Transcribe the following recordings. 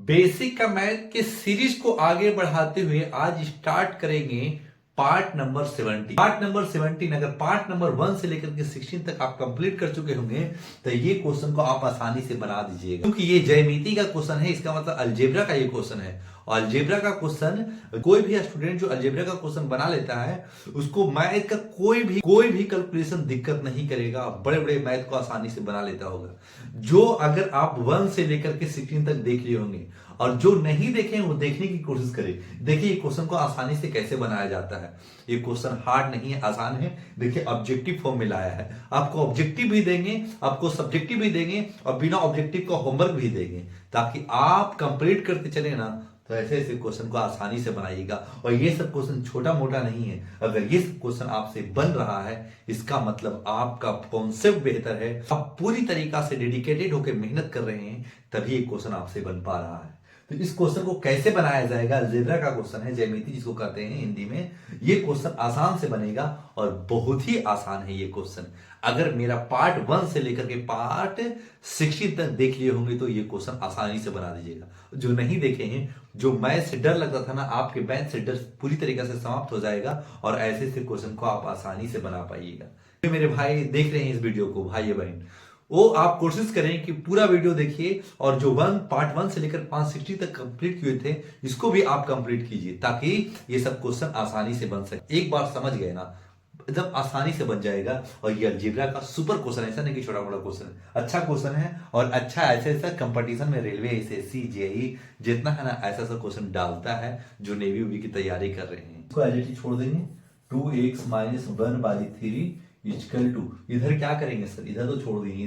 Basic का math के series को आगे बढ़ाते हुए आज स्टार्ट करेंगे पार्ट नंबर 17। पार्ट नंबर 17 अगर पार्ट नंबर 1 से लेकर के 16 तक आप कंप्लीट कर चुके होंगे तो ये क्वेश्चन को आप आसानी से बना दीजिएगा, क्योंकि ये ज्यामिति का क्वेश्चन है। इसका मतलब अलजेब्रा का ये क्वेश्चन है और अलजेब्रा का क्वेश्चन कोई भी स्टूडेंट जो अलजेब्रा का क्वेश्चन बना लेता है उसको मैथ का कोई भी कैलकुलेशन दिक्कत नहीं करेगा। बड़े बड़े मैथ को आसानी से बना लेता होगा। जो अगर आप 1 से लेकर के 16 तक देख लिए होंगे और जो नहीं देखे वो देखने की कोशिश करें। देखिए ये क्वेश्चन को आसानी से कैसे बनाया जाता है। ये क्वेश्चन हार्ड नहीं है, आसान है। देखिए ऑब्जेक्टिव फॉर्म में लाया है। आपको ऑब्जेक्टिव भी देंगे, आपको सब्जेक्टिव भी देंगे और बिना ऑब्जेक्टिव का होमवर्क भी देंगे, ताकि आप कंप्लीट करते चले ना तो ऐसे ऐसे क्वेश्चन को आसानी से बनाइएगा। और ये सब क्वेश्चन छोटा मोटा नहीं है। अगर ये सब क्वेश्चन आपसे बन रहा है इसका मतलब आपका कॉन्सेप्ट बेहतर है, आप पूरी तरीका से डेडिकेटेड होकर मेहनत कर रहे हैं, तभी ये क्वेश्चन आपसे बन पा रहा है। तो इस क्वेश्चन को कैसे बनाया जाएगा, अलजेब्रा का क्वेश्चन है, ज्यामिति जिसको कहते हैं हिंदी में। ये क्वेश्चन आसान से बनेगा और बहुत ही आसान है ये क्वेश्चन। अगर मेरा पार्ट 1 से लेकर के पार्ट 16 तक देख लिए होंगे तो ये क्वेश्चन आसानी से बना दीजिएगा। जो नहीं देखे हैं, जो मैथ से डर लगता था ना, आपके मैथ से डर पूरी तरीके से समाप्त हो जाएगा और ऐसे ऐसे क्वेश्चन को आप आसानी से बना पाइएगा। मेरे भाई देख रहे हैं इस वीडियो को, भाई बहन, वो आप कोशिश करें कि पूरा वीडियो देखिए और जो पार्ट 1 से लेकर 560 तक कंप्लीट किए थे इसको भी आप कंप्लीट कीजिए, ताकि ये सब क्वेश्चन आसानी से बन सके। एक बार समझ गए ना, एकदम आसानी से बन जाएगा। और ये अलजेब्रा का सुपर क्वेश्चन है, ऐसा नहीं कि छोटा मोटा क्वेश्चन है, अच्छा क्वेश्चन है। और अच्छा ऐसे ऐसा कंपटीशन में रेलवे, एसएससी, जेई जितना है ना, ऐसा ऐसा क्वेश्चन डालता है जो नेवी वेवी की तैयारी कर रहे हैं। इसको एज इट इज छोड़ देंगे। 2x - 1/3 इक्वल टू, इधर क्या करेंगे सर, इधर तो छोड़ देंगे,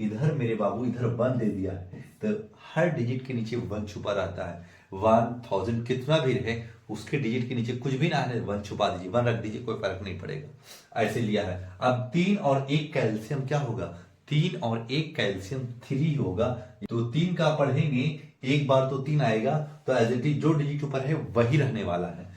इधर मेरे बाबू इधर 1 दे दिया है तो हर डिजिट के नीचे 1 छुपा रहता है। 1000 कितना भी रहे उसके डिजिट के नीचे कुछ भी ना है 1 छुपा दीजिए, 1 रख दीजिए, कोई फर्क नहीं पड़ेगा। ऐसे लिया है। अब 3 और 1 कैल्शियम क्या होगा, 3 और 1 कैल्शियम 3 होगा। तो 3 का पढ़ेंगे एक बार तो 3 आएगा, तो एज इट इज जो डिजिट ऊपर है वही रहने वाला है।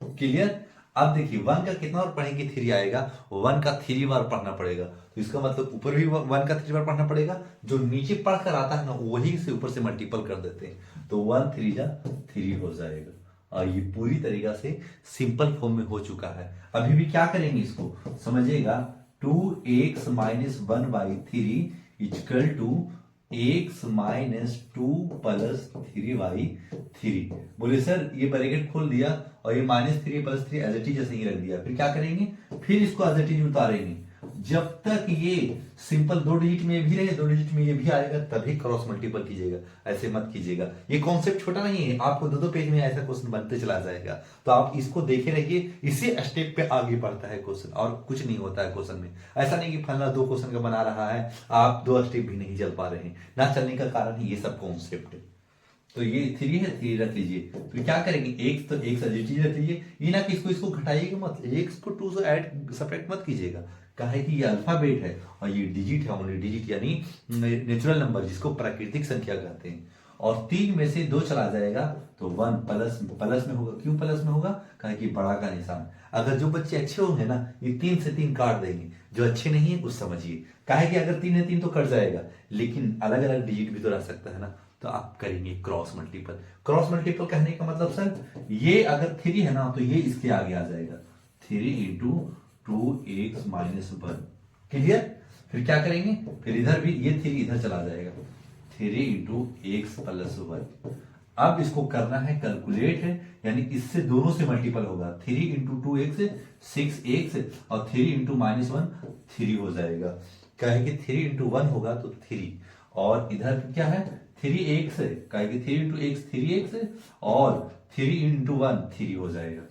क्लियर। अब देखिए 1 का कितना बार पढ़ेंगे 3 आएगा, 1 का 3 बार पढ़ना पड़ेगा। तो इसका मतलब ऊपर भी 1 का 3 बार पढ़ना पड़ेगा, जो नीचे पढ़कर आता है ना वही से ऊपर से मल्टीपल कर देते हैं, तो 1 3 जा 3 हो जाएगा। और ये पूरी तरीका से सिंपल फॉर्म में हो चुका है। अभी भी क्या करेंगे इसको समझिएगा। 2x - 1/3 equal to x - 2 + 3/3। बोले सर ये ब्रैकेट खोल दिया और ये -3 + 3 एज इट इज जैसे ही रख दिया, फिर क्या करेंगे, फिर इसको एज इट इज उतारेंगे जब तक ये सिंपल 2 डिजिट में ये भी रहे, 2 डिजिट में ये भी आएगा, तभी क्रॉस मल्टीपल कीजिएगा। ऐसे मत कीजिएगा। ये कॉन्सेप्ट छोटा नहीं है, आपको 2 पेज में ऐसा क्वेश्चन बनते चला जाएगा। तो आप इसको देखे रहिए, इसी स्टेप पे आगे बढ़ता है क्वेश्चन, और कुछ नहीं होता है क्वेश्चन में। ऐसा नहीं कि फलना 2 क्वेश्चन का बना रहा है, आप 2 स्टेप भी नहीं चल पा रहे हैं। ना चलने का कारण ये सब कॉन्सेप्ट है। तो ये 3 है, 3 रख लीजिए। तो क्या करेंगे, एक तो एक सब्जेक्ट रख लीजिए। ये ना कि इसको घटाइएगा मत, एक्स को 2 से ऐड सब्ट्रैक्ट मत कीजिएगा। काहे कि ये अल्फाबेट है और ये डिजिट है, ओनली डिजिट यानी नेचुरल नंबर, जिसको प्राकृतिक संख्या कहते हैं। और 3 में से 2 चला जाएगा तो 1 प्लस में होगा। क्यों प्लस में होगा, काहे कि बड़ा का निशान। अगर जो बच्चे अच्छे होंगे ना ये 3 से 3 काट देंगे, जो अच्छे नहीं है कुछ समझिए। काहे कि अगर 3 है 3 तो कट जाएगा, लेकिन अलग अलग डिजिट भी तो रह सकता है ना। तो आप करेंगे क्रॉस मल्टीपल। क्रॉस मल्टीपल कहने का मतलब सर ये अगर 3 है ना तो ये इसके आगे आ जाएगा, 3 × 2x - 1। क्लियर। फिर क्या करेंगे, फिर इधर भी ये 3 इधर चला जाएगा, 3 × x + 1। अब इसको करना है कैलकुलेट है, यानी इससे दोनों से मल्टीपल होगा। 3 × 2x 6x और 3 × -1 3 हो जाएगा। कहे कि 3 × 1 होगा तो 3, और इधर क्या है 3x है, कहे कि 3 × x 3x और 3 × 1 3 हो जाएगा।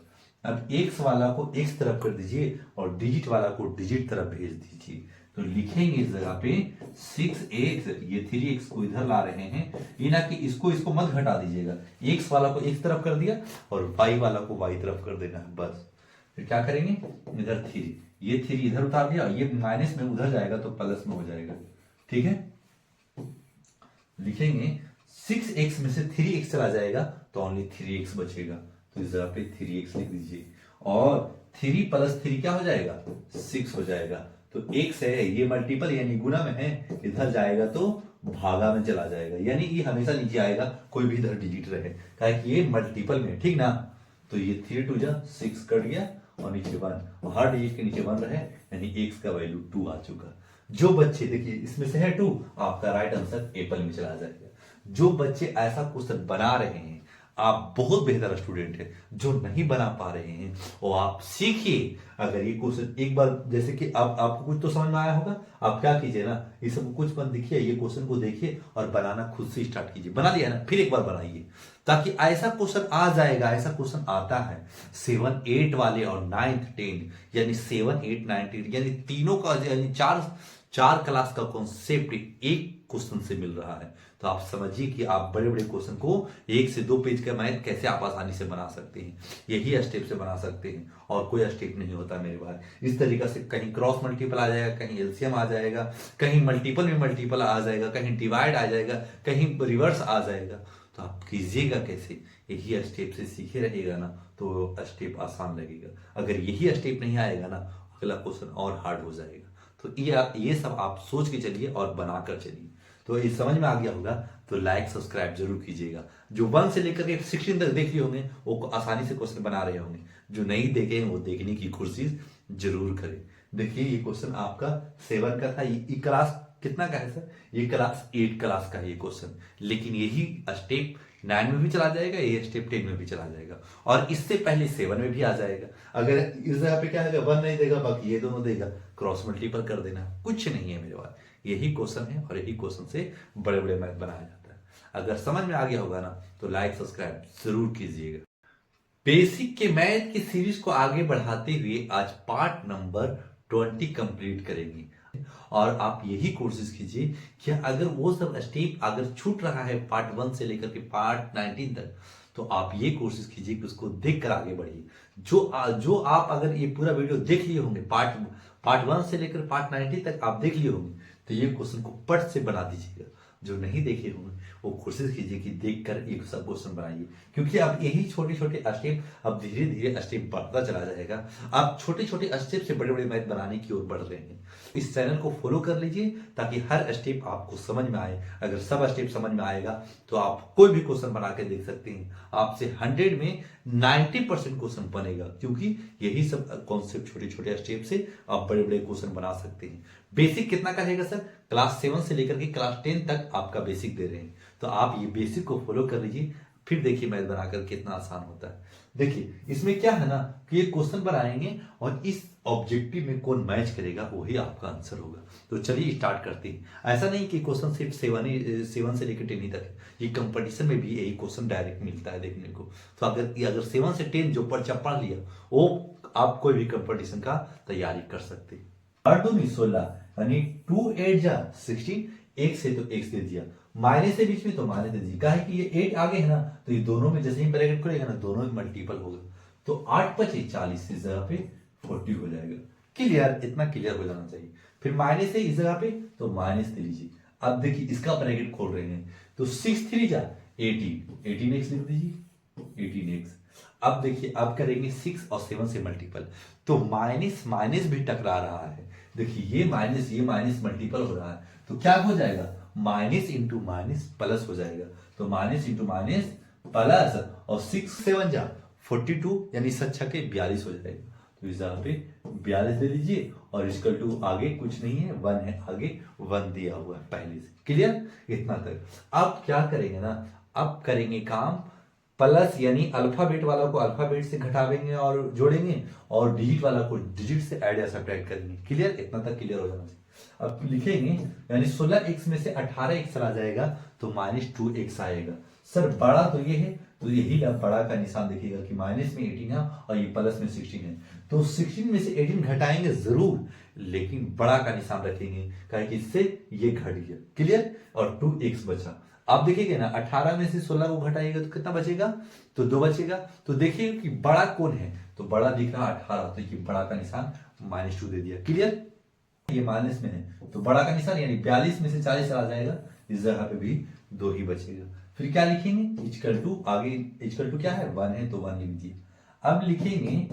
अब x वाला को x तरफ कर दीजिए और डिजिट वाला को डिजिट तरफ भेज दीजिए। तो लिखेंगे इस जगह पे 6x, ये 3x को इधर ला रहे हैं, ये ना कि इसको मत घटा दीजिएगा। x वाला को x तरफ कर दिया और y वाला को y तरफ कर देना है, बस। फिर क्या करेंगे, इधर 3, ये 3 इधर उतार दिया, ये माइनस में उधर जाएगा तो प्लस में हो जाएगा। ठीक है। लिखेंगे 6x में से 3x चला जाएगा तो ओनली 3x बचेगा, तो इस जगह पे 3x लिख दीजिए। और 3 + 3 क्या हो जाएगा, 6 हो जाएगा। तो x है, ये मल्टीपल यानी गुना में है, इधर जाएगा तो भागा में चला जाएगा, यानी ये हमेशा नीचे आएगा, कोई भी इधर डिजिट रहे, काहे कि ये मल्टीपल में, ठीक ना। तो ये 3 2 जा 6 कट गया और नीचे 1, और हर डिजिट के नीचे 1 रहे, यानी x का वैल्यू 2 आ चुका। जो बच्चे, देखिए इसमें से है 2, आपका राइट आंसर एप्पल में चला जाएगा। जो बच्चे ऐसा क्वेश्चन बना रहे हैं, आप बहुत बेहतर स्टूडेंट है। जो नहीं बना पा रहे हैं वो आप सीखिए। अगर ये क्वेश्चन एक बार, जैसे कि अब आपको कुछ तो समझ में आया होगा, आप क्या कीजिए ना, ये सब कुछ मत देखिए, ये क्वेश्चन को देखिए और बनाना खुद से स्टार्ट कीजिए। बना लिया ना, फिर एक बार बनाइए, ताकि ऐसा क्वेश्चन आ जाएगा। ऐसा क्वेश्चन आता है 7 8 वाले और 9th 10, यानी 7 8 9 10, यानी तीनों का, यानी चार क्लास का कॉन्सेप्ट एक क्वेश्चन से मिल रहा है। तो आप समझिए कि आप बड़े बड़े क्वेश्चन को 1 से 2 पेज का मैथ कैसे आप आसानी से बना सकते हैं। यही स्टेप से बना सकते हैं, और कोई स्टेप नहीं होता मेरे पास। इस तरीका से कहीं क्रॉस मल्टीपल आ जाएगा, कहीं एलसीएम आ जाएगा, कहीं मल्टीपल में मल्टीपल आ जाएगा, कहीं डिवाइड आ जाएगा, कहीं रिवर्स आ जाएगा। तो आप कीजिएगा कैसे, यही स्टेप से सीखे रहिएगा ना, तो स्टेप आसान लगेगा। अगर यही स्टेप नहीं आएगा ना, अगला क्वेश्चन और हार्ड हो जाएगा। तो ये सब आप सोच के चलिए और बनाकर चलिए। तो ये समझ में आ गया होगा, तो लाइक सब्सक्राइब जरूर कीजिएगा। जो 1 से लेकर के 16 तक देख लिए होंगे वो आसानी से क्वेश्चन बना रहे होंगे, जो नहीं देखे हैं वो देखने की कोशिश जरूर करें। देखिए ये क्वेश्चन आपका 7 का था, ये क्लास कितना का है सर, ये क्लास 8 क्लास का है ये क्वेश्चन। लेकिन यही स्टेप 9 में भी चला जाएगा, ये स्टेप 10 में भी चला जाएगा, और इससे पहले 7 में भी आ जाएगा। अगर इस जगह पे क्या है, 1 नहीं देगा, बाकी ये दोनों देगा, क्रॉस मल्टीपल कर देना, कुछ नहीं है मेरे पास। यही क्वेश्चन है, और यही क्वेश्चन से बड़े बड़े मैथ बनाया जाता है। अगर समझ में आ गया होगा ना, तो लाइक सब्सक्राइब जरूर कीजिएगा। बेसिक के मैथ की सीरीज को आगे बढ़ाते हुए आज पार्ट नंबर 20 कंप्लीट करेंगे। और आप यही कोशिश कीजिए कि अगर वो सब स्टेप अगर छूट रहा है पार्ट 1 से लेकर के पार्ट 19 तक, तो आप ये कोशिश कीजिए कि उसको देखकर आगे बढ़िए। जो आप अगर ये पूरा वीडियो देख लिए होंगे, पार्ट 1 से लेकर पार्ट 19 तक आप देख लिए होंगे, तो ये क्वेश्चन को पट से बना दीजिएगा। जो नहीं देखे होंगे वो कोशिश कीजिए कि देखकर एक सब क्वेश्चन बनाइए, क्योंकि अब यही छोटे छोटे स्टेप, अब धीरे धीरे स्टेप बढ़ता चला जाएगा। आप छोटे छोटे स्टेप से बड़े बड़े मैथ बनाने की ओर बढ़ रहे हैं। इस चैनल को फॉलो कर लीजिए, ताकि हर स्टेप आपको समझ में आए। अगर सब स्टेप समझ में आएगा तो आप कोई भी क्वेश्चन बना के देख सकते हैं। आपसे 100 में 90% क्वेश्चन बनेगा, क्योंकि यही सब कॉन्सेप्ट छोटे छोटे स्टेप से आप बड़े बड़े क्वेश्चन बना सकते हैं। बेसिक कितना का रहेगा सर, क्लास 7 से लेकर के क्लास 10 तक आपका बेसिक दे रहे हैं। तो आप ये बेसिक को फॉलो कर लीजिए, फिर देखिए मैथ बनाकर कितना आसान होता है। देखिए इसमें क्या है ना, कि ये क्वेश्चन बनाएंगे और इस ऑब्जेक्टिव में कौन मैच करेगा वही आपका आंसर होगा। तो चलिए स्टार्ट करते हैं। ऐसा नहीं कि क्वेश्चन सिर्फ 7 से लेकर 10 ही तक है, ये कंपटीशन में भी यही क्वेश्चन डायरेक्ट मिलता है देखने को। तो अगर 7 से 10 जो पर्चा पढ़ लिया, वो आप कोई भी कंपटीशन का तैयारी कर सकते हैं। और 2 में 16, यानी 2 8 जा 16, एक से तो x दे दिया, माइनस से बीच में तो माइनस दे दिया। काहे कि ये 8 आगे है ना, तो ये दोनों में जैसे ही ब्रैकेट खुलेगा ना, दोनों में मल्टीपल होगा। तो 8 पचे 40, इस जगह पे 40 हो जाएगा। क्लियर, इतना क्लियर हो जाना चाहिए। फिर माइनस है इस जगह पे, तो माइनस दे लीजिए। अब देखिए इसका ब्रैकेट खोल रहे हैं, तो 6 3 जा 18x लिख दीजिए, 18x। अब देखिए अब करेंगे 6 और 7 से मल्टीपल, तो माइनस माइनस भी टकरा रहा है। देखिए ये माइनस मल्टीपल हो रहा है, तो क्या हो जाएगा, माइनस इंटू माइनस प्लस हो जाएगा। तो माइनस इंटू माइनस प्लस, और 6 7 जा 42, यानी 7 के 42 हो जाएगा। तो इस जगह पे 42 दे दीजिए, और इसका टू आगे कुछ नहीं है, 1 है, आगे 1 दिया हुआ है पहले से। क्लियर, इतना तक। अब क्या करेंगे ना, अब करेंगे काम प्लस, यानी अल्फाबेट वाला को अल्फाबेट से घटावेंगे और जोड़ेंगे, और डिजिट वाला को डिजिट से ऐड या सब्ट्रैक्ट करेंगे। क्लियर, इतना तक क्लियर हो जाना चाहिए। अब लिखेंगे, यानी 16x में से 18x चला जाएगा, तो -2x आएगा। सर बड़ा तो ये है, तो यही बड़ा का निशान देखिएगा कि माइनस में 18 है और ये प्लस में 16 है। तो 16 में से 18 घटाएंगे जरूर, लेकिन बड़ा का निशान रखेंगे, क्योंकि इससे ये घट गया। क्लियर, और 2x बचा। आप देखिएगा ना, 18 में से 16 को घटाइएगा तो कितना बचेगा, तो 2 बचेगा। तो देखिए कि बड़ा कौन है, तो बड़ा दिख रहा 18, तो ये बड़ा का निशान -2 दे दिया। क्लियर, ये माइनस में है, तो बड़ा का निशान, यानी 42 में से 40 चला जाएगा, इस जगह पे भी 2 ही बचेगा। फिर क्या लिखेंगे, इक्वल टू, आगे इक्वल टू क्या है, 1 है, तो 1 लिख दिए। अब लिखेंगे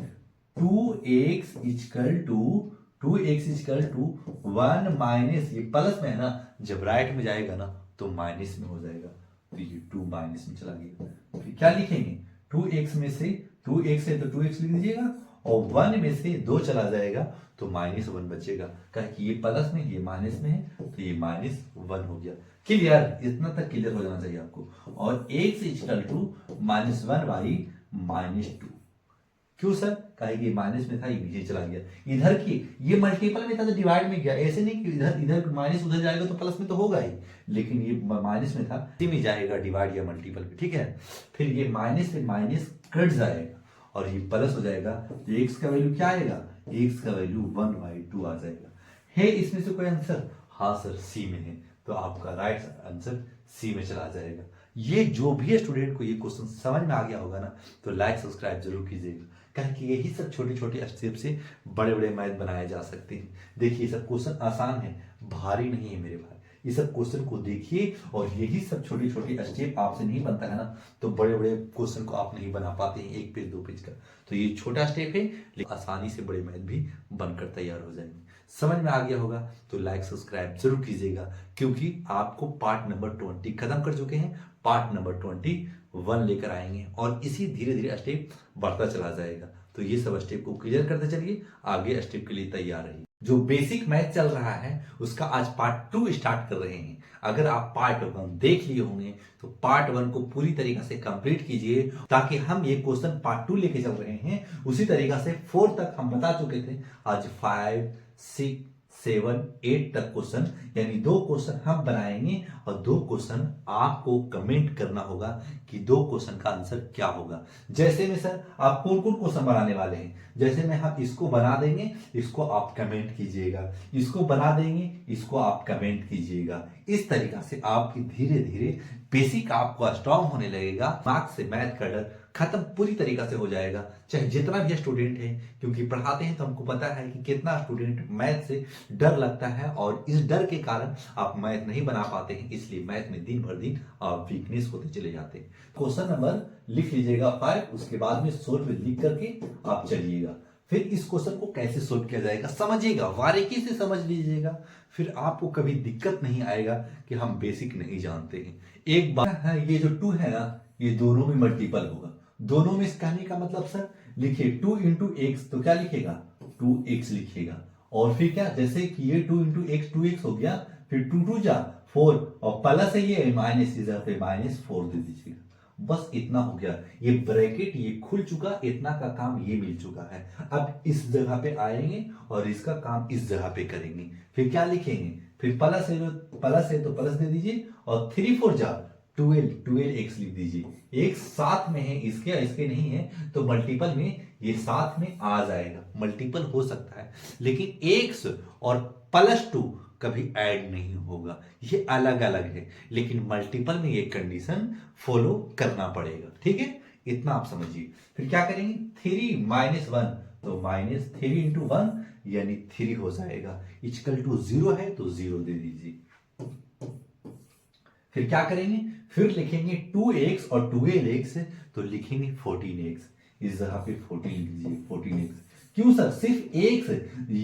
2x इक्वल टू 1 माइनस, ये प्लस में है ना, जब राइट में जाएगा ना तो माइनस में हो जाएगा, तो ये 2 माइनस में चला गया। फिर क्या लिखेंगे, 2x में से 2x है तो 2x लिख दीजिएगा, और 1 में से 2 चला जाएगा तो -1 बचेगा। कहा कि ये प्लस में ये माइनस में है तो ये -1 हो गया। क्लियर, इतना तक क्लियर हो जाना चाहिए आपको। और x इक्वल टू -1/-2। क्यों सर, कहा कि माइनस में था ये नीचे चला गया। इधर की ये मल्टीपल में था तो डिवाइड में गया, ऐसे नहीं कि इधर इधर माइनस उधर जाएगा तो प्लस में तो होगा ही, लेकिन ये माइनस में था इसी में जाएगा डिवाइड या मल्टीपल में, ठीक है। फिर ये माइनस से माइनस कट जाएगा और ये प्लस हो जाएगा, तो x का वैल्यू क्या आएगा, x का वैल्यू 1/2 आ जाएगा। है इसमें से कोई आंसर, हाँ सर सी में है, तो आपका राइट आंसर सी में चला जाएगा। ये जो भी स्टूडेंट को ये क्वेश्चन समझ में आ गया होगा ना, तो लाइक सब्सक्राइब जरूर कीजिएगा, कहें कि यही सब छोटे छोटे स्टेप से बड़े बड़े मैथ बनाए जा सकते हैं। देखिए सब क्वेश्चन आसान है, भारी नहीं है मेरे भाई। ये सब क्वेश्चन को देखिए, और यही सब छोटे छोटे स्टेप आपसे नहीं बनता है ना, तो बड़े बड़े क्वेश्चन को आप नहीं बना पाते हैं 1 पेज 2 पेज का। तो ये छोटा स्टेप है, लेकिन आसानी से बड़े मैथ भी बनकर तैयार हो जाएंगे। समझ में आ गया होगा तो लाइक सब्सक्राइब जरूर कीजिएगा, क्योंकि आपको पार्ट नंबर 20 खत्म कर चुके हैं, पार्ट नंबर 21 लेकर आएंगे, और इसी धीरे धीरे स्टेप बढ़ता चला जाएगा। तो ये सब स्टेप को क्लियर करते चलिए, आगे स्टेप के लिए तैयार रहिए। जो बेसिक मैथ चल रहा है उसका आज पार्ट 2 स्टार्ट कर रहे हैं। अगर आप पार्ट 1 देख लिए होंगे तो पार्ट 1 को पूरी तरीके से कंप्लीट कीजिए, ताकि हम ये क्वेश्चन पार्ट 2 लेके चल रहे हैं उसी तरीका से 4 तक हम बता चुके थे। आज 5, 6, 7, 8 तक क्वेश्चन, यानी 2 क्वेश्चन हम बनाएंगे और 2 क्वेश्चन आपको कमेंट करना होगा कि 2 क्वेश्चन का आंसर क्या होगा। जैसे में सर आप कौन कौन क्वेश्चन बनाने वाले हैं, जैसे में हम इसको बना देंगे, इसको आप कमेंट कीजिएगा, इसको बना देंगे, इसको आप कमेंट कीजिएगा। इस तरीका से आपकी धीरे धीरे बेसिक आपको स्ट्रांग होने लगेगा, मार्क्स से मैथ का डर खत्म पूरी तरीका से हो जाएगा, चाहे जितना भी स्टूडेंट है, क्योंकि पढ़ाते हैं तो हमको पता है कि कितना स्टूडेंट मैथ से डर लगता है, और इस डर के कारण आप मैथ नहीं बना पाते हैं, इसलिए मैथ में दिन भर दिन आप वीकनेस होते चले जाते हैं। क्वेश्चन नंबर लिख लीजिएगा 5, उसके बाद में सोल्व लिख करके आप चलिएगा। फिर इस क्वेश्चन को कैसे सोल्व किया जाएगा समझिएगा, बारीकी से समझ लीजिएगा, फिर आपको कभी दिक्कत नहीं आएगा कि हम बेसिक नहीं जानते हैं। एक बात है, ये जो 2 है ना, ये दोनों में मल्टीपल होगा। दोनों में कहने का मतलब सर लिखिए 2 इंटू एक्स, तो क्या लिखेगा 2x लिखेगा, और फिर क्या, जैसे कि ये 2 इंटू एक्स 2x हो गया, फिर 2 2 जा 4, और प्लस है ये माइनस इधर पे -4 दे दीजिएगा। बस इतना हो गया, ये ब्रैकेट ये खुल चुका, इतना का काम ये मिल चुका है। अब इस जगह पे आएंगे और इसका काम इस जगह पे करेंगे। फिर क्या लिखेंगे, फिर प्लस है तो प्लस दे दीजिए, और 3 4 जा 12x लिख दीजिए। एक साथ में है, इसके नहीं है, तो मल्टीपल में ये साथ में आ जाएगा। मल्टीपल हो सकता है, लेकिन x और +2 कभी ऐड नहीं होगा, ये अलग अलग है, लेकिन मल्टीपल में ये कंडीशन फॉलो करना पड़ेगा, ठीक है। इतना आप समझिए। फिर क्या करेंगे, 3 -1, तो -3 इंटू 1 यानी 3 हो जाएगा, इक्वल टू 0 है तो 0 दे दीजिए। फिर क्या करेंगे, फिर लिखेंगे 2x और 12x, तो लिखेंगे 14x, इस जगह पे 14 लीजिए, 14x। क्यों सर, सिर्फ x,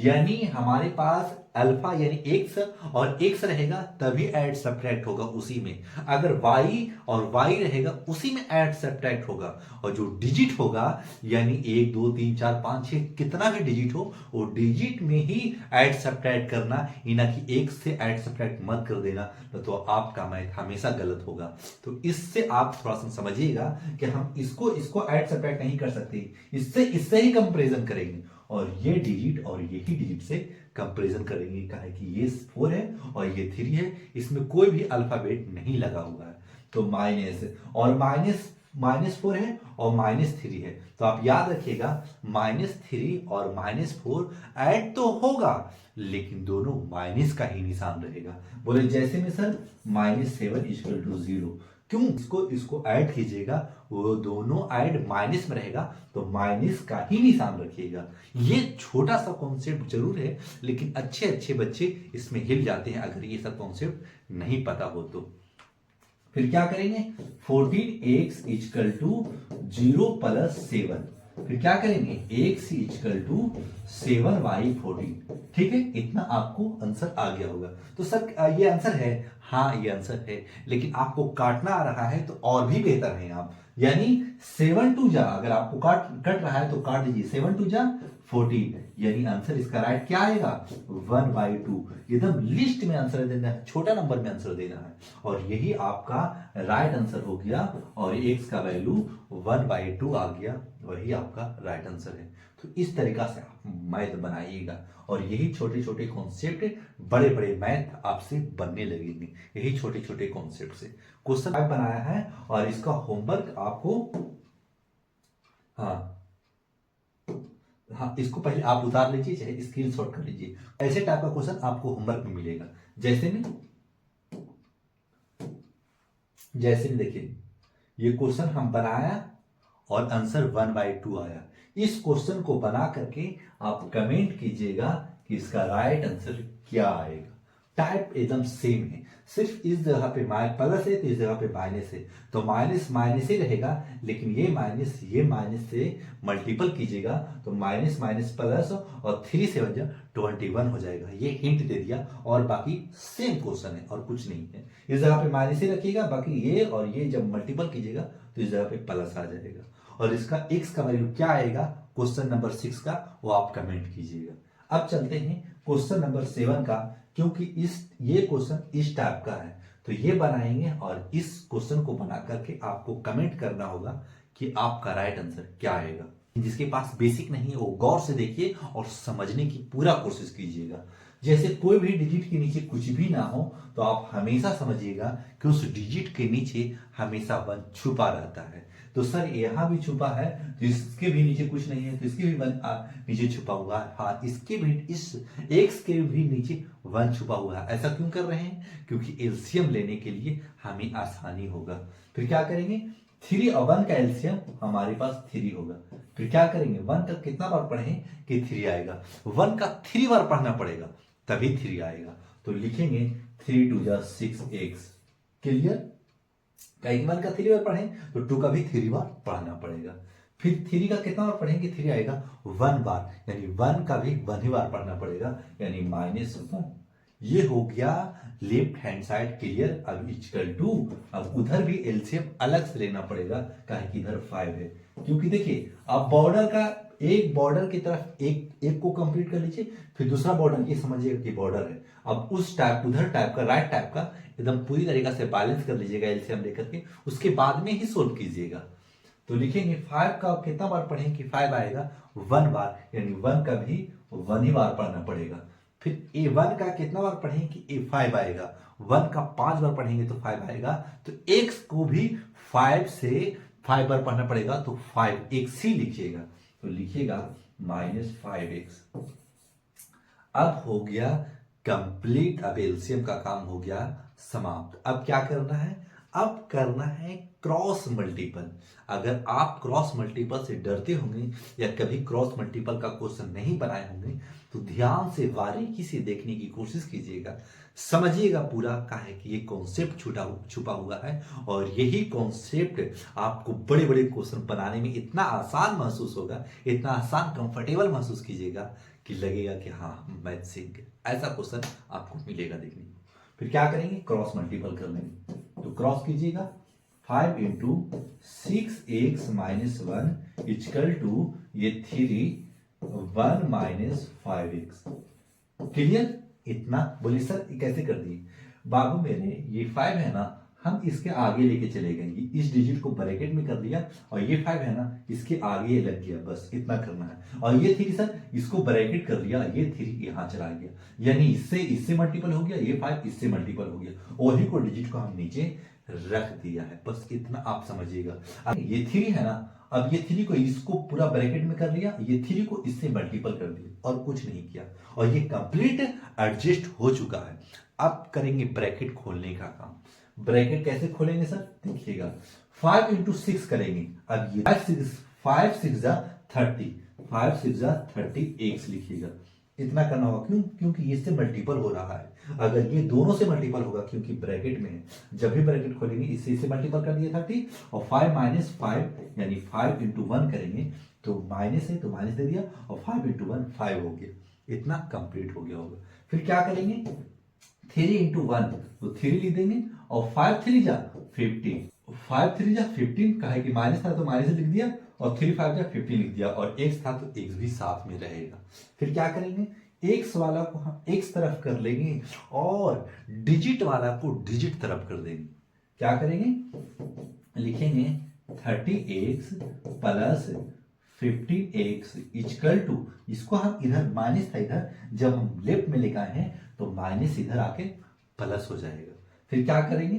यानी हमारे पास अल्फा यानी x और x रहेगा तभी ऐड सब्ट्रैक्ट होगा उसी में। अगर y और y रहेगा उसी में ऐड सब्ट्रैक्ट होगा, और जो डिजिट होगा यानी 1 2 3 4 5 6 कितना भी डिजिट हो, वो डिजिट में ही ऐड सब्ट्रैक्ट करना, ना कि एक से ऐड सब्ट्रैक्ट मत कर देना, तो आपका मैथ हमेशा गलत होगा। तो इससे आप थोड़ा सा समझिएगा कि हम इसको ऐड सब्ट्रैक्ट नहीं कर सकते, इससे ही कंपैरिजन करेंगे, और ये डिजिट और यही डिजिट से कंपैरिजन करेंगे। कहा है कि ये 4 है और ये 3 है, इसमें कोई भी अल्फाबेट नहीं लगा हुआ है, तो माइनस और -4 है और -3 है, तो आप याद रखिएगा -3 और -4 ऐड तो होगा, लेकिन दोनों माइनस का ही निशान रहेगा। बोले जैसे में सर -7 इक्वल टू 0, क्यों, इसको ऐड कीजिएगा, वो दोनों ऐड माइनस में रहेगा, तो माइनस का ही निशान रखिएगा। ये छोटा सा कॉन्सेप्ट जरूर है, लेकिन अच्छे बच्चे इसमें हिल जाते हैं अगर ये सब कॉन्सेप्ट नहीं पता हो तो। फिर क्या करेंगे, 14x इक्वल टू 0 + 7, फिर क्या करेंगे x इक्वल टू 7y14। ठीक है, इतना आपको आंसर आ गया होगा। तो सर ये आंसर है, हाँ ये आंसर है, लेकिन आपको काटना आ रहा है तो और भी बेहतर है आप, यानी 7 टू जा, अगर आपको कट रहा है तो काट दीजिए, 7 टू जा 14, यानी आंसर इसका राइट क्या आएगा 1/2। एकदम लिस्ट में आंसर देना है, छोटा नंबर में आंसर देना है, और यही आपका राइट आंसर हो गया, और x का वैल्यू 1/2 आ गया, वही आपका राइट आंसर है। तो इस तरीका से आप मैथ बनाइएगा, और यही छोटे छोटे कॉन्सेप्ट बड़े बड़े मैथ आपसे बनने लगेंगे, यही छोटे छोटे कॉन्सेप्ट से क्वेश्चन बनाया है, और इसका होमवर्क आपको, हाँ हाँ, इसको पहले आप उतार लीजिए, चाहे स्क्रीनशॉट कर लीजिए। ऐसे टाइप का क्वेश्चन आपको होमवर्क में मिलेगा। जैसे में देखिए, ये क्वेश्चन हम बनाया और आंसर 1/2 आया। इस क्वेश्चन को बना करके आप कमेंट कीजिएगा कि इसका राइट आंसर क्या आएगा। टाइप एकदम सेम है, सिर्फ इस जगह पे प्लस है तो इस जगह पे माइनस है, तो माइनस माइनस ही रहेगा, लेकिन ये माइनस से मल्टीपल कीजिएगा तो माइनस माइनस प्लस, और 3 से 21 हो जाएगा। ये हिंट दे दिया, और बाकी सेम क्वेश्चन है और कुछ नहीं है। इस जगह पे माइनस ही रखिएगा, बाकी ये और ये जब मल्टीपल कीजिएगा तो इस जगह पे प्लस आ जाएगा, और इसका x का वैल्यू क्या आएगा क्वेश्चन नंबर 6 का, वो आप कमेंट कीजिएगा। अब चलते हैं क्वेश्चन नंबर 7 का, क्योंकि ये क्वेश्चन इस टाइप का है, तो ये बनाएंगे, और इस क्वेश्चन को बना करके आपको कमेंट करना होगा कि आपका राइट आंसर क्या आएगा। जिसके पास बेसिक नहीं है वो गौर से देखिए और समझने की पूरा कोशिश कीजिएगा। जैसे कोई भी डिजिट के नीचे कुछ भी ना हो तो आप हमेशा समझिएगा कि उस डिजिट के नीचे हमेशा 1 छुपा रहता है। तो सर यहां भी छुपा है, तो इसके भी नीचे कुछ नहीं है, तो इसके भी 1 नीचे छुपा हुआ है। हाँ, इसके भी, इस x के भी नीचे 1 छुपा हुआ है। ऐसा क्यों कर रहे हैं? क्योंकि एलसीएम लेने के लिए हमें आसानी होगा। फिर क्या करेंगे, 3 और 1 का एलसीएम हमारे पास 3 होगा। फिर क्या करेंगे, 1 का कितना बार पढ़ें कि 3 आएगा, 1 का 3 बार पढ़ना पड़ेगा तभी 3 आएगा। तो लिखेंगे 3 2 जा 6x। क्लियर? 1 का 3 बार पढ़ें तो 2 का भी 3 बार पढ़ना पड़ेगा। फिर 3 का कितना बार पढ़ेंगे, 3 आएगा 1 बार, यानी 1 का भी 1 ही बार पढ़ना पड़ेगा, यानी -1। ये हो गया लेफ्ट हैंड साइड। क्लियर? अब इक्वल टू, अब उधर भी एलसीएम अलग से लेना पड़ेगा, काहे कि इधर 5 है। क्योंकि देखिए, अब बॉर्डर का एक बॉर्डर की तरफ एक को कंप्लीट कर लीजिए, फिर दूसरा बॉर्डर, ये समझिएगा कि बॉर्डर है। अब उस टाइप, उधर टाइप का, राइट टाइप का एकदम पूरी तरीका से बैलेंस कर लीजिएगा एलसीएम लेकर के, उसके बाद में ही सोल्व कीजिएगा। तो लिखेंगे 5 का कितना बार पढ़ें कि 5 आएगा 1 बार, यानी 1 का भी 1 ही बार पढ़ना पड़ेगा। फिर A1 का कितना बार पढ़ें कि A5 आएगा, 1 का 5 बार पढ़ेंगे तो 5 आएगा। तो x को भी 5 से 5 बार पढ़ना पड़ेगा, तो 5x ही लिखिएगा, तो लिखिएगा -5x। अब हो गया कंप्लीट, अब एलसीएम का काम हो गया समाप्त। अब क्या करना है, अब करना है क्रॉस मल्टीपल। अगर आप क्रॉस मल्टीपल से डरते होंगे या कभी क्रॉस मल्टीपल का क्वेश्चन नहीं बनाए होंगे तो ध्यान से बारीकी से देखने की कोशिश कीजिएगा, समझिएगा पूरा, काहे कि ये कॉन्सेप्ट छुपा हुआ है, और यही कॉन्सेप्ट आपको बड़े बड़े क्वेश्चन बनाने में इतना आसान महसूस होगा, इतना आसान कंफर्टेबल महसूस कीजिएगा कि लगेगा कि हाँ मैथ सीख गए। ऐसा क्वेश्चन आपको मिलेगा देखने को। फिर क्या करेंगे, क्रॉस मल्टीपल कर लेंगे, तो क्रॉस कीजिएगा 5 इंटू 6x - 1 इक्वल टू ये 3 1 - 5x। क्लियर? इतना बोलिए सर कैसे कर दिए बाबू मेरे, ये 5 है ना, हम इसके आगे लेके चले गए, इस डिजिट को ब्रैकेट में कर दिया, और ये 5 है ना, इसके आगे लग गया, बस इतना करना है। और ये 3 सर, इसको ब्रैकेट कर दिया, ये 3 यहां चला गया, यानी इससे मल्टीपल हो गया, ये 5 इससे मल्टीपल हो गया, वही को डिजिट को हम नीचे रख दिया है, बस इतना आप समझिएगा। अब ये 3 है ना, अब ये 3 को इसको पूरा ब्रैकेट में कर लिया, ये 3 को इससे मल्टीपल कर दिया, और कुछ नहीं किया, और ये कंप्लीट एडजस्ट हो चुका है। अब करेंगे ब्रैकेट खोलने का काम। ब्रैकेट कैसे खोलेंगे सर, देखिएगा 5 इंटू 6 करेंगे। अब ये 5 6 30, 5 6 30 x लिखिएगा, इतना करना होगा, क्यों? क्योंकि इससे मल्टीपल हो रहा है। अगर ये दोनों से मल्टीपल होगा, क्योंकि ब्रैकेट में है, जब भी ब्रैकेट खोलेंगे इससे मल्टीपल कर दिया 30, और 5 माइनस 5 यानी 5 इंटू 1 करेंगे तो माइनस है तो माइनस दे दिया, और 5 इंटू 1 5 हो गया। इतना कंप्लीट हो गया होगा। फिर क्या करेंगे, 3 इंटू 1 तो 3 लिख देंगे, और 5 3 जा 15, 5 3 जा 15, कहा कि माइनस था तो माइनस लिख दिया, और 3 5 जा 15 लिख दिया, और x था तो x भी साथ में रहेगा। फिर क्या करेंगे, x वाला को हम x तरफ कर लेंगे और डिजिट वाला को डिजिट तरफ कर देंगे। क्या करेंगे, लिखेंगे 30x plus 15x equal to, इसको हम इधर माइनस था, इधर जब हम लेफ्ट में लेकर आए हैं तो माइनस इधर आके प्लस हो जाएगा। फिर क्या करेंगे,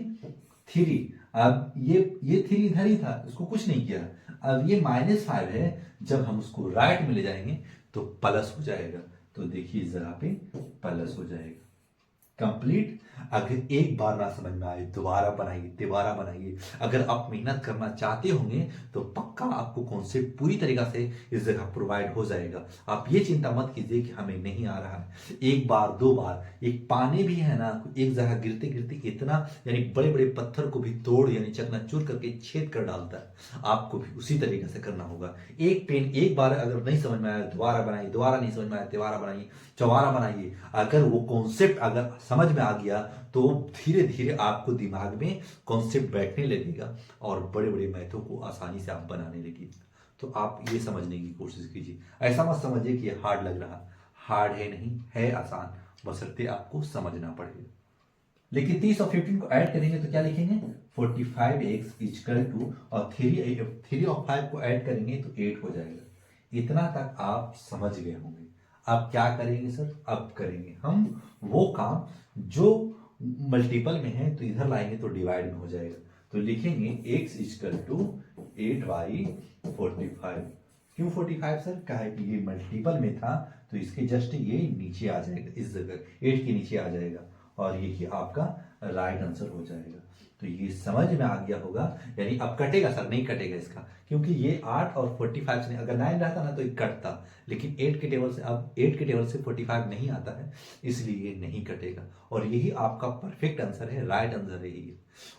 3, अब ये 3 इधर ही था, इसको कुछ नहीं किया। अब ये -5 है, जब हम उसको राइट में ले जाएंगे तो प्लस हो जाएगा। तो देखिए इस जगह पे प्लस हो जाएगा। कंप्लीट। अगर एक बार ना समझ में आए दोबारा बनाइए, दोबारा बनाइए। अगर आप मेहनत करना चाहते होंगे तो पक्का आपको कॉन्सेप्ट पूरी तरीका से इस जगह प्रोवाइड हो जाएगा। आप ये चिंता मत कीजिए कि हमें नहीं आ रहा है। एक बार दो बार, एक पानी भी है ना, एक जगह गिरते गिरते इतना यानी बड़े बड़े पत्थर को भी तोड़ यानी चकनाचूर करके छेद कर डालता है। आपको भी उसी तरीके से करना होगा। एक पेन एक बार अगर नहीं समझ में आया दोबारा बनाइए, दोबारा नहीं समझ में आया दोबारा बनाइए, चौबारा बनाइए। अगर वो कॉन्सेप्ट अगर समझ में आ गया तो धीरे धीरे आपको दिमाग में कॉन्सेप्ट बैठने लगेगा और बड़े बड़े मैथों को आसानी से आप बनाने लगेंगे। तो आप ये समझने की कोशिश कीजिए। ऐसा मत समझिए कि ये हार्ड लग रहा, हार्ड है नहीं, है आसान, बशर्ते आपको समझना पड़ेगा। लेकिन 30 और 15 को ऐड करेंगे तो क्या लिखेंगे, 45x इक्वल टू, और 3 और 5 को ऐड करेंगे तो 8 हो जाएगा। इतना तक आप समझ गए होंगे। अब क्या करेंगे सर, अब करेंगे हम वो काम जो मल्टीपल में है, तो इधर लाएंगे तो डिवाइड में हो जाएगा। तो लिखेंगे x इक्वल टू 8/45। क्यों 45 सर, कहा है कि ये मल्टीपल में था तो इसके जस्ट ये नीचे आ जाएगा, इस जगह 8 के नीचे आ जाएगा, और ये आपका राइट आंसर हो जाएगा। तो ये समझ में आ गया होगा। यानी अब कटेगा सर, नहीं कटेगा इसका, क्योंकि ये 8 और 45 से, अगर 9 रहता ना तो ये कटता, लेकिन 8 के टेबल से, अब 8 के टेबल से 45 नहीं आता है, इसलिए ये नहीं कटेगा। और यही आपका परफेक्ट आंसर है, राइट आंसर है ये।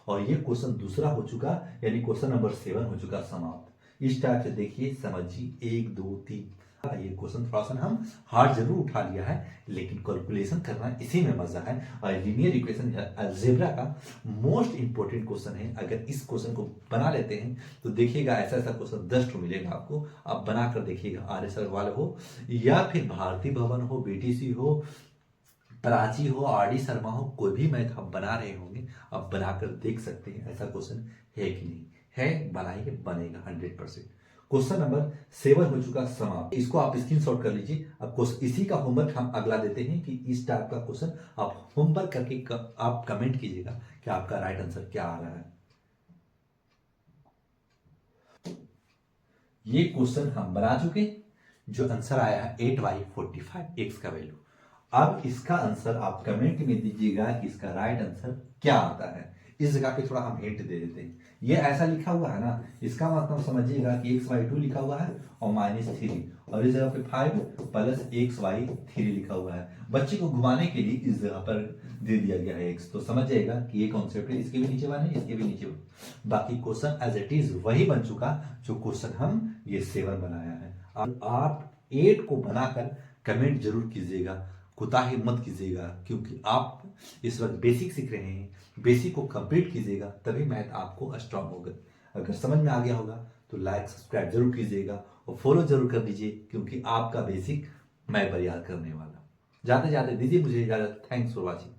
और ये क्वेश्चन दूसरा हो चुका, यानी क्वेश्चन नंबर 7 हो चुका समाप्त। इस टाइप से देखिए, समझिए 1 2 3। ये क्वेश्चन थोड़ा सा हम हार्ड जरूर उठा लिया है, लेकिन कैलकुलेशन करना इसी में मजा है। और लीनियर इक्वेशन अलजेब्रा का मोस्ट इंपोर्टेंट क्वेश्चन है। अगर इस क्वेश्चन को बना लेते हैं तो देखिएगा ऐसा ऐसा क्वेश्चन 10 ठो मिलेगा आपको। आप बनाकर देखिएगा, RS अग्रवाल हो या फिर भारती भवन हो, BTC हो, प्राची हो, RD शर्मा हो, कोई भी मैथ आप बना रहे होंगे, आप बनाकर देख सकते हैं ऐसा क्वेश्चन है कि नहीं है। बनाएंगे, बनेगा 100%। क्वेश्चन नंबर 7 हो चुका समाप्त। इसको आप स्क्रीनशॉट कर लीजिए। अब इसी का होमवर्क हम अगला देते हैं कि इस टाइप का क्वेश्चन आप होमवर्क करके आप कमेंट कीजिएगा कि आपका राइट आंसर क्या आ रहा है। ये क्वेश्चन हम बना चुके, जो आंसर आया है 8/45 का वैल्यू। अब इसका आंसर आप कमेंट में दीजिएगा कि इसका राइट आंसर क्या आता है। इस जगह पे थोड़ा हम हिंट दे देते हैं। ये ऐसा लिखा हुआ है ना, इसका मतलब समझिएगा कि x/2 लिखा हुआ है और -3, और इस जगह पे 5 प्लस x/3 लिखा हुआ है। बच्चे को घुमाने के लिए इस जगह पर दे दिया गया है x, तो समझ जाएगा कि ये कॉन्सेप्ट है। इसके भी नीचे बने, इसके भी नीचे बने। बाकी क्वेश्चन एज इट इज वही बन चुका जो क्वेश्चन हम ये 7 बनाया है। अब आप 8 को बनाकर कमेंट जरूर कीजिएगा, कोताही मत कीजिएगा, क्योंकि आप इस वक्त बेसिक सीख रहे हैं। बेसिक को कंप्लीट कीजिएगा तभी मैथ आपको स्ट्रांग होगा। अगर समझ में आ गया होगा तो लाइक सब्सक्राइब जरूर कीजिएगा और फॉलो जरूर कर दीजिए, क्योंकि आपका बेसिक मैं बरियार करने वाला। जाते जाते दीजिए मुझे इजाजत। Thanks for watching.